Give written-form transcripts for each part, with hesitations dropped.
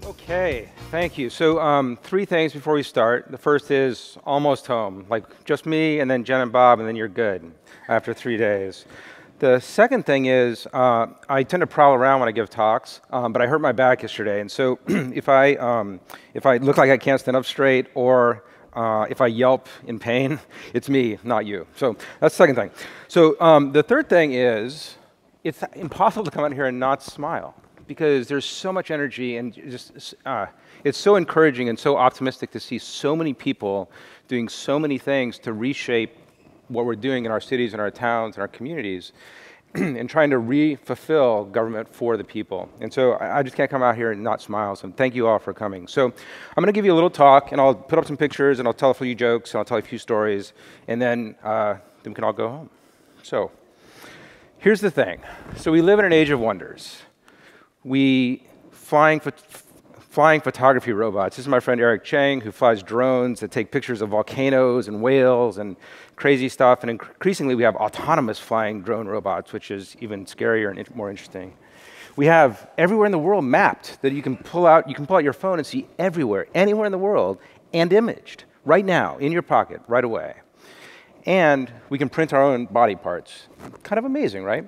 Okay, thank you. So 3 things before we start. The first is almost home, like just me and then Jen and Bob, and then you're good after 3 days. The second thing is I tend to prowl around when I give talks, but I hurt my back yesterday, and so if I look like I can't stand up straight or if I yelp in pain, it's me, not you. So that's the second thing. So the third thing is it's impossible to come out here and not smile, because there's so much energy, and just it's so encouraging and so optimistic to see so many people doing so many things to reshape what we're doing in our cities and our towns and our communities, and trying to re-fulfill government for the people. And so I just can't come out here and not smile, so thank you all for coming. So I'm going to give you a little talk, and I'll put up some pictures, and I'll tell a few jokes, and I'll tell you a few stories, and then we can all go home. So here's the thing. So we live in an age of wonders. Flying photography robots. This is my friend Eric Chang, who flies drones that take pictures of volcanoes and whales and crazy stuff. And increasingly, we have autonomous flying drone robots, which is even scarier and more interesting. We have everywhere in the world mapped that you can pull out your phone and see everywhere, anywhere in the world, and imaged right now in your pocket, right away. And we can print our own body parts. Kind of amazing, right?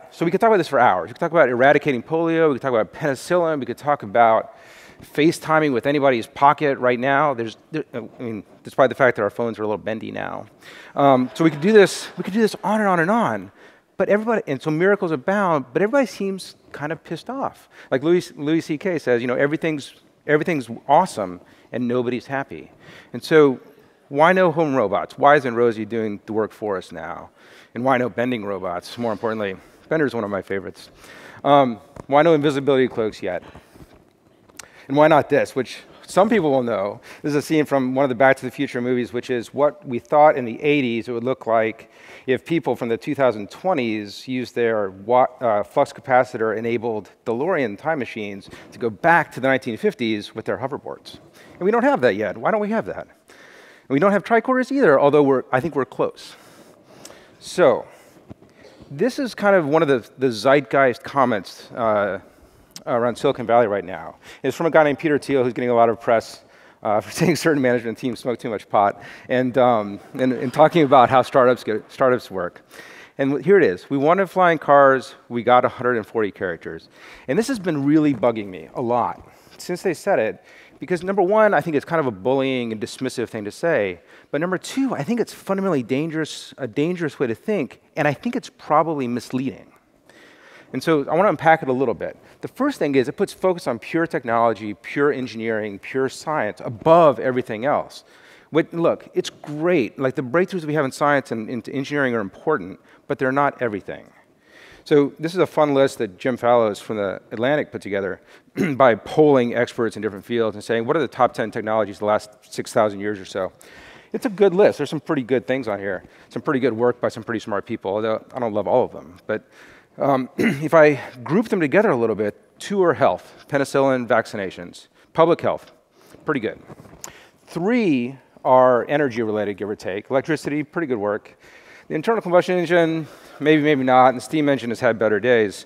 So we could talk about this for hours. We could talk about eradicating polio, we could talk about penicillin, we could talk about FaceTiming with anybody's pocket right now. Despite the fact that our phones are a little bendy now. So we could do this on and on and on. But everybody, and so miracles abound, but everybody seems kind of pissed off. Like Louis C.K. says, everything's awesome and nobody's happy. And so why no home robots? Why isn't Rosie doing the work for us now? And why no bending robots? More importantly, Bender's one of my favorites. Why no invisibility cloaks yet? And why not this, which some people will know. This is a scene from one of the Back to the Future movies, which is what we thought in the 80s it would look like if people from the 2020s used their flux capacitor-enabled DeLorean time machines to go back to the 1950s with their hoverboards. And we don't have that yet. Why don't we have that? And we don't have tricorders either, although I think we're close. So this is kind of one of the zeitgeist comments around Silicon Valley right now. It's from a guy named Peter Thiel, who's getting a lot of press for saying certain management teams smoke too much pot, and talking about how startups work. And here it is. We wanted flying cars. We got 140 characters. And this has been really bugging me a lot since they said it. Because number one, I think it's kind of a bullying and dismissive thing to say. But number two, I think it's fundamentally a dangerous way to think, and I think it's probably misleading. And so I want to unpack it a little bit. The first thing is it puts focus on pure technology, pure engineering, pure science above everything else. Look, it's great. Like the breakthroughs we have in science and into engineering are important, but they're not everything. So this is a fun list that Jim Fallows from the Atlantic put together by polling experts in different fields and saying, what are the top 10 technologies the last 6,000 years or so? It's a good list. There's some pretty good things on here. Some pretty good work by some pretty smart people, although I don't love all of them. But if I group them together a little bit, 2 are health, penicillin, vaccinations. Public health, pretty good. 3 are energy related, give or take. Electricity, pretty good work. The internal combustion engine, maybe, maybe not, and the steam engine has had better days.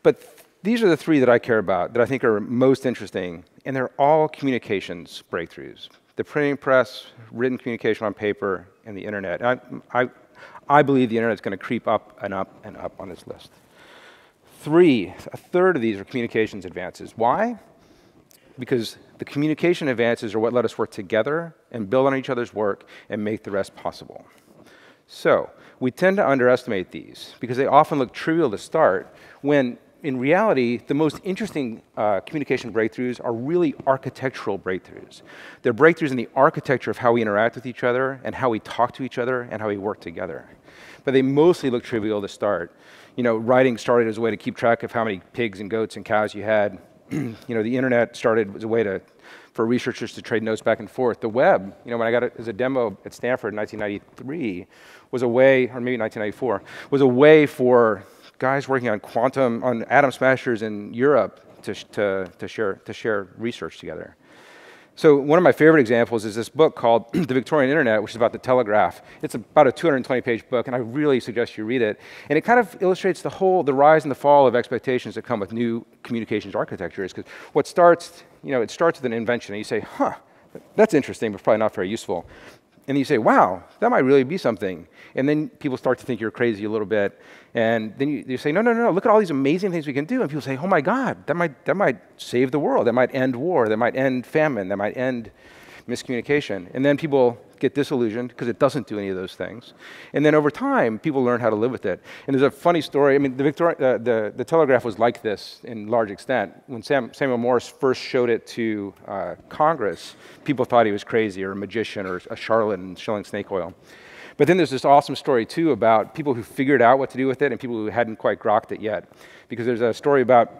But these are the 3 that I care about, that I think are most interesting, and they're all communications breakthroughs. The printing press, written communication on paper, and the internet. And I believe the internet is going to creep up and up and up on this list. 3, a third of these are communications advances. Why? Because the communication advances are what let us work together and build on each other's work and make the rest possible. So we tend to underestimate these because they often look trivial to start, when in reality, the most interesting communication breakthroughs are really architectural breakthroughs. They're breakthroughs in the architecture of how we interact with each other and how we talk to each other and how we work together. But they mostly look trivial to start. Writing started as a way to keep track of how many pigs and goats and cows you had. The internet started as a way for researchers to trade notes back and forth. The web, when I got it as a demo at Stanford in 1993, was a way, or maybe 1994, was a way for guys working on atom smashers in Europe to share research together. So one of my favorite examples is this book called The Victorian Internet, which is about the telegraph. It's about a 220-page book, and I really suggest you read it. And it kind of illustrates the rise and the fall of expectations that come with new communications architectures. Because what starts, it starts with an invention, and you say, huh, that's interesting, but probably not very useful. And you say, wow, that might really be something. And then people start to think you're crazy a little bit. And then you say, no, look at all these amazing things we can do. And people say, oh my God, that might save the world. That might end war. That might end famine. That might end miscommunication. And then people get disillusioned because it doesn't do any of those things. And then over time, people learn how to live with it. And there's a funny story. I mean, the telegraph was like this in large extent. When Samuel Morse first showed it to Congress, people thought he was crazy or a magician or a charlatan selling snake oil. But then there's this awesome story, too, about people who figured out what to do with it and people who hadn't quite grokked it yet. Because there's a story about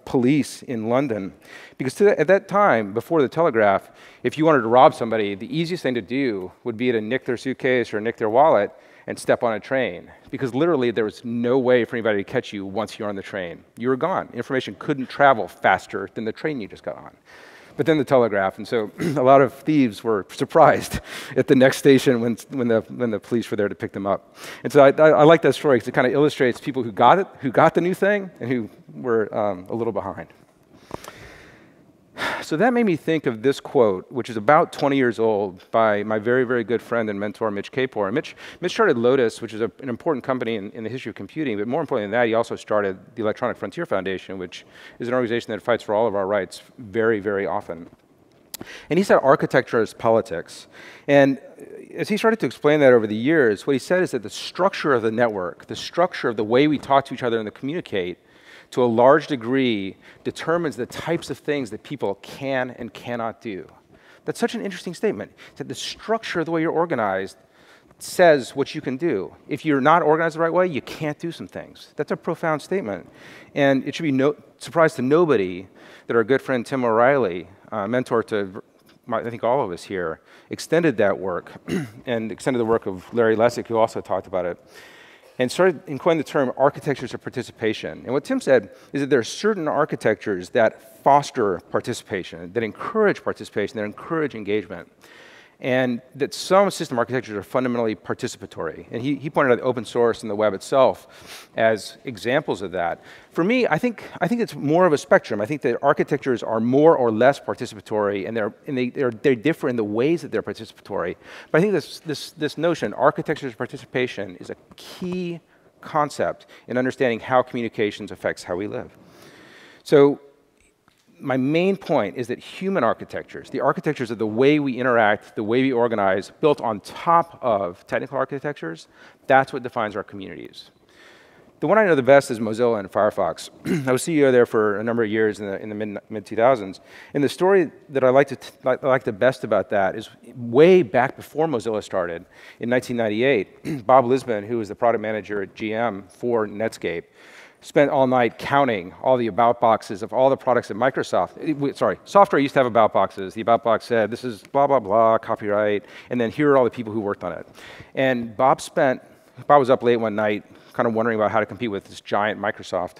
police in London. Because at that time, before the telegraph, if you wanted to rob somebody, the easiest thing to do would be to nick their suitcase or nick their wallet and step on a train. Because literally, there was no way for anybody to catch you once you're on the train. You were gone. Information couldn't travel faster than the train you just got on. But then the telegraph, and so a lot of thieves were surprised at the next station when the police were there to pick them up. And so I like that story because it kind of illustrates people who got the new thing and who were a little behind. So that made me think of this quote, which is about 20 years old, by my very, very good friend and mentor, Mitch Kapor. And Mitch started Lotus, which is an important company in the history of computing, but more importantly than that, he also started the Electronic Frontier Foundation, which is an organization that fights for all of our rights very, very often. And he said architecture is politics. And as he started to explain that over the years, what he said is that the structure of the network, the structure of the way we talk to each other and communicate, to a large degree, determines the types of things that people can and cannot do. That's such an interesting statement, that the structure of the way you're organized says what you can do. If you're not organized the right way, you can't do some things. That's a profound statement. And it should be no surprise to nobody that our good friend Tim O'Reilly, mentor to I think all of us here, extended that work and extended the work of Larry Lessig, who also talked about it, and coined the term architectures of participation. And what Tim said is that there are certain architectures that foster participation, that encourage participation, that encourage engagement, and that some system architectures are fundamentally participatory. And he pointed out open source and the web itself as examples of that. For me, I think it's more of a spectrum. I think that architectures are more or less participatory, and they differ in the ways that they're participatory. But I think this notion, architectures of participation, is a key concept in understanding how communications affects how we live. So my main point is that human architectures, the architectures of the way we interact, the way we organize, built on top of technical architectures, that's what defines our communities. The one I know the best is Mozilla and Firefox. I was CEO there for a number of years in the mid-2000s. And the story that I like the best about that is way back before Mozilla started, in 1998, Bob Lisbon, who was the product manager at GM for Netscape, spent all night counting all the about boxes of all the products at Microsoft. Software used to have about boxes. The about box said, this is blah, blah, blah, copyright, and then here are all the people who worked on it. And Bob was up late one night, kind of wondering about how to compete with this giant Microsoft.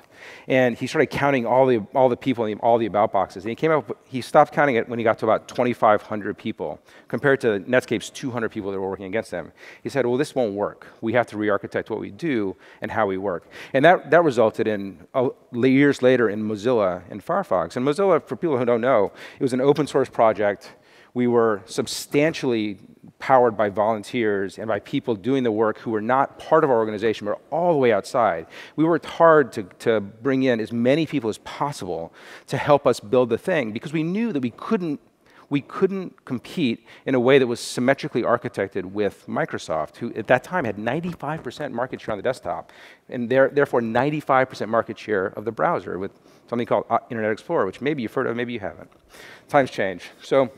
And he started counting all the people in all the about boxes. And he stopped counting it when he got to about 2,500 people, compared to Netscape's 200 people that were working against them. He said, well, this won't work. We have to re-architect what we do and how we work. And that resulted in, years later, in Mozilla and Firefox. And Mozilla, for people who don't know, it was an open source project. We were substantially powered by volunteers and by people doing the work who were not part of our organization, but all the way outside. We worked hard to bring in as many people as possible to help us build the thing, because we knew that we couldn't compete in a way that was symmetrically architected with Microsoft, who at that time had 95% market share on the desktop, and therefore 95% market share of the browser with something called Internet Explorer, which maybe you've heard of, maybe you haven't. Times change. So,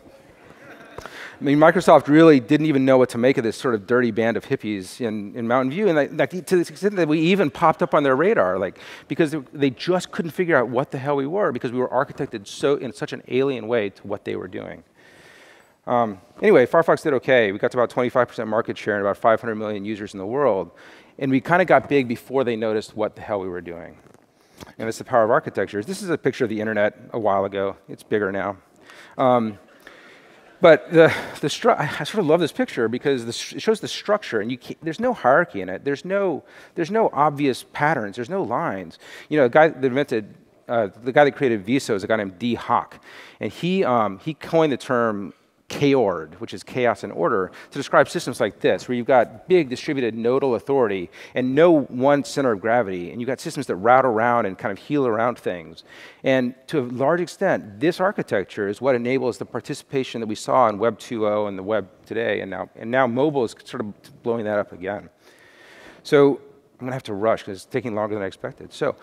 I mean, Microsoft really didn't even know what to make of this sort of dirty band of hippies in Mountain View, and to the extent that we even popped up on their radar, because they just couldn't figure out what the hell we were, because we were architected in such an alien way to what they were doing. Anyway, Firefox did okay. We got to about 25% market share and about 500 million users in the world, and we kind of got big before they noticed what the hell we were doing. And it's the power of architectures. This is a picture of the internet a while ago. It's bigger now. But I sort of love this picture because it shows the structure, and there's no hierarchy in it. There's no obvious patterns. There's no lines. You know, the guy that created Viso is a guy named D. Hock, and he coined the term chaord, which is chaos and order, to describe systems like this, where you've got big distributed nodal authority and no one center of gravity, and you've got systems that route around and kind of heal around things. And to a large extent, this architecture is what enables the participation that we saw in Web 2.0 and the web today, and now mobile is sort of blowing that up again. So I'm going to have to rush because it's taking longer than I expected. So,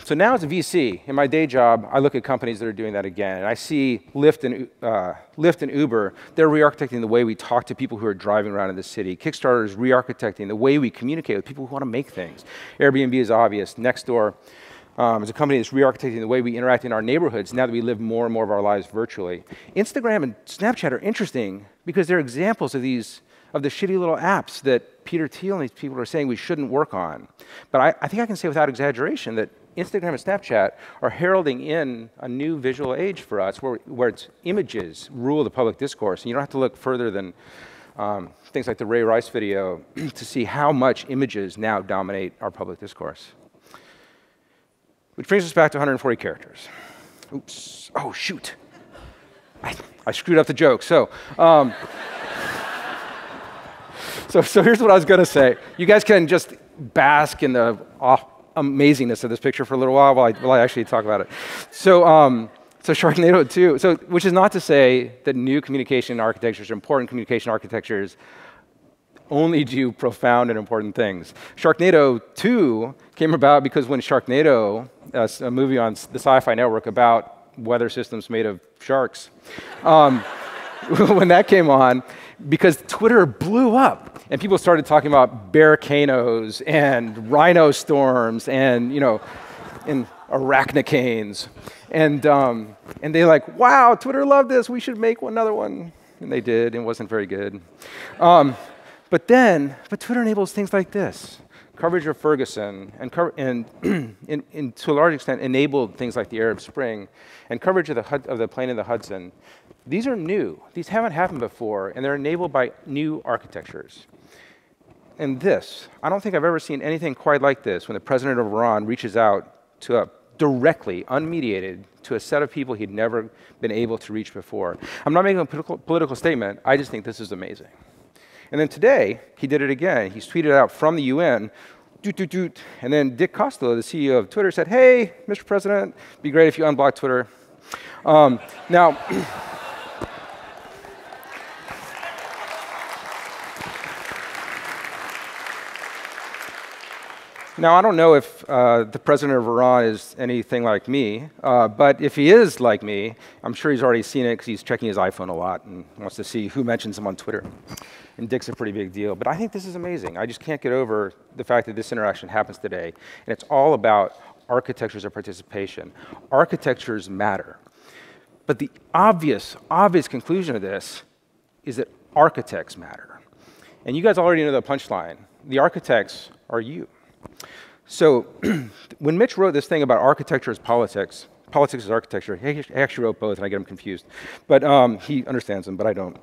so now as a VC, in my day job, I look at companies that are doing that again. And I see Lyft and Uber, they're re-architecting the way we talk to people who are driving around in the city. Kickstarter is re-architecting the way we communicate with people who want to make things. Airbnb is obvious. Nextdoor is a company that's re-architecting the way we interact in our neighborhoods now that we live more and more of our lives virtually. Instagram and Snapchat are interesting because they're examples of the shitty little apps that Peter Thiel and these people are saying we shouldn't work on. But I think I can say without exaggeration that Instagram and Snapchat are heralding in a new visual age for us where it's images rule the public discourse. And you don't have to look further than things like the Ray Rice video to see how much images now dominate our public discourse. Which brings us back to 140 characters. Oops. Oh, shoot. I screwed up the joke. So here's what I was going to say. You guys can just bask in the amazingness of this picture for a little while I actually talk about it. So Sharknado 2, which is not to say that new communication architectures, important communication architectures, only do profound and important things. Sharknado 2 came about because when Sharknado, a movie on the Sci-Fi Network about weather systems made of sharks, when that came on, because Twitter blew up and people started talking about bearcanos and rhino storms and, and arachnocanes. And they're like, wow, Twitter loved this. We should make another one. And they did, and it wasn't very good. But Twitter enables things like this. Coverage of Ferguson, and to a large extent enabled things like the Arab Spring, and coverage of the plain in the Hudson. These are new. These haven't happened before, and they're enabled by new architectures. And this, I don't think I've ever seen anything quite like this when the president of Iran reaches out directly, unmediated, to a set of people he'd never been able to reach before. I'm not making a political statement. I just think this is amazing. And then today, he did it again. He's tweeted out from the UN, doot, doot, doot. And then Dick Costolo, the CEO of Twitter, said, hey, Mr. President, it'd be great if you unblock Twitter. Now, I don't know if the president of Iran is anything like me, but if he is like me, I'm sure he's already seen it because he's checking his iPhone a lot and wants to see who mentions him on Twitter. And Dick's a pretty big deal. But I think this is amazing. I just can't get over the fact that this interaction happens today. And it's all about architectures of participation. Architectures matter. But the obvious conclusion of this is that architects matter. And you guys already know the punchline. The architects are you. So when Mitch wrote this thing about architecture as politics as architecture, he actually wrote both, and I get him confused. But he understands them, but I don't.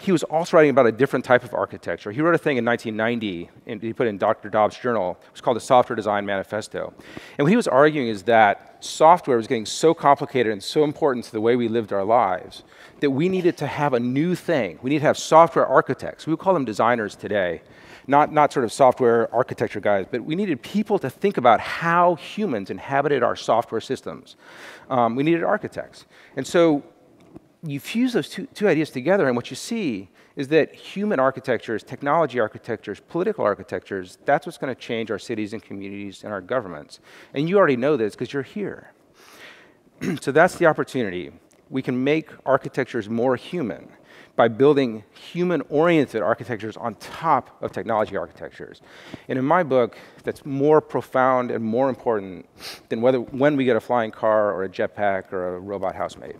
He was also writing about a different type of architecture. He wrote a thing in 1990, and he put it in Dr. Dobbs' journal. It was called the Software Design Manifesto. And what he was arguing is that software was getting so complicated and so important to the way we lived our lives that we needed to have a new thing. We need to have software architects. We would call them designers today. Not sort of software architecture guys, but we needed people to think about how humans inhabited our software systems. We needed architects. And so you fuse those two ideas together, and what you see is that human architectures, technology architectures, political architectures, that's what's going to change our cities and communities and our governments. And you already know this because you're here. So that's the opportunity. We can make architectures more human by building human-oriented architectures on top of technology architectures. And in my book, that's more profound and more important than when we get a flying car or a jetpack or a robot housemaid.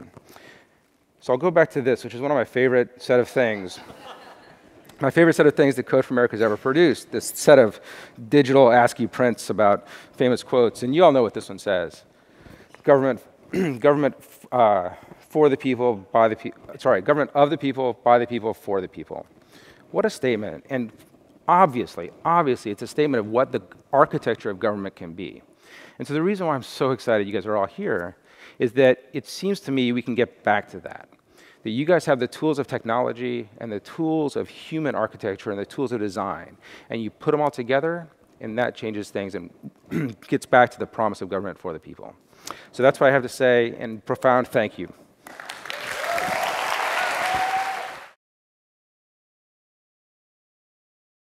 So I'll go back to this, which is one of my favorite set of things. My favorite set of things that Code for America has ever produced, this set of digital ASCII prints about famous quotes. And you all know what this one says. Government government for the people, by the people, sorry, government of the people, by the people, for the people. What a statement. And obviously, it's a statement of what the architecture of government can be. And so the reason why I'm so excited you guys are all here is that it seems to me we can get back to that. That you guys have the tools of technology and the tools of human architecture and the tools of design, and you put them all together, and that changes things and gets back to the promise of government for the people. So that's what I have to say, and profound thank you.